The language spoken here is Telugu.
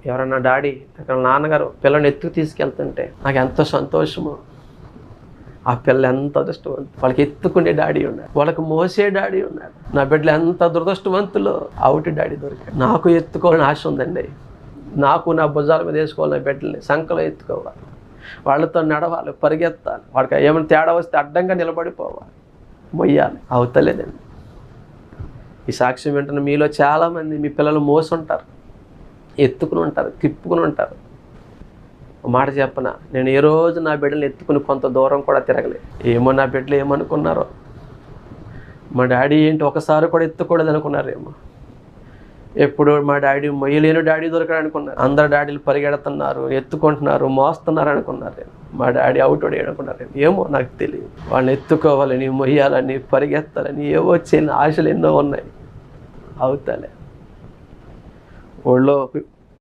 ఎవరన్నా డాడీ అక్కడ నాన్నగారు పిల్లని ఎత్తుకు తీసుకెళ్తుంటే నాకు ఎంత సంతోషమో. ఆ పిల్ల ఎంత అదృష్టవంతు, వాళ్ళకి ఎత్తుకునే డాడీ ఉన్నాడు, వాళ్ళకి మోసే డాడీ ఉన్నాడు. నా బిడ్డలు ఎంత దురదృష్టవంతులు, అవుటి డాడీ దొరికాడు. నాకు ఎత్తుకోవాలని ఆశ ఉందండి. నాకు నా భుజాల మీద వేసుకోవాలి, నా బిడ్డల్ని సంకలో ఎత్తుకోవాలి, వాళ్ళతో నడవాలి, పరిగెత్తాలి. వాడికి ఏమైనా తేడా వస్తే అడ్డంగా నిలబడిపోవాలి, మొయ్యాలి. అవుతలేదండి. ఈ సాక్ష్యం వింటున్న మీలో చాలామంది మీ పిల్లలు మోసుంటారు, ఎత్తుకుని ఉంటారు, తిప్పుకుని ఉంటారు. మాట చెప్పనా, నేను ఏ రోజు నా బిడ్డలు ఎత్తుకుని కొంత దూరం కూడా తిరగలేదు. ఏమో నా బిడ్డలు ఏమనుకున్నారో, మా డాడీ ఏంటి ఒకసారి కూడా ఎత్తుకూడదు అనుకున్నారేమో. ఎప్పుడు మా డాడీ మొయ్యలేని డాడీ దొరకడు అనుకున్నారు. అందరు డాడీలు పరిగెడుతున్నారు, ఎత్తుకుంటున్నారు, మోస్తున్నారు అనుకున్నారు. మా డాడీ అవుటోడే అనుకున్నారు. ఏమో నాకు తెలియదు. వాళ్ళని ఎత్తుకోవాలని, మొయ్యాలని, పరిగెత్తాలని ఏవో చిన్న ఆశలు ఎన్నో ఉన్నాయి. అవుతాలే. ఒళ్ళో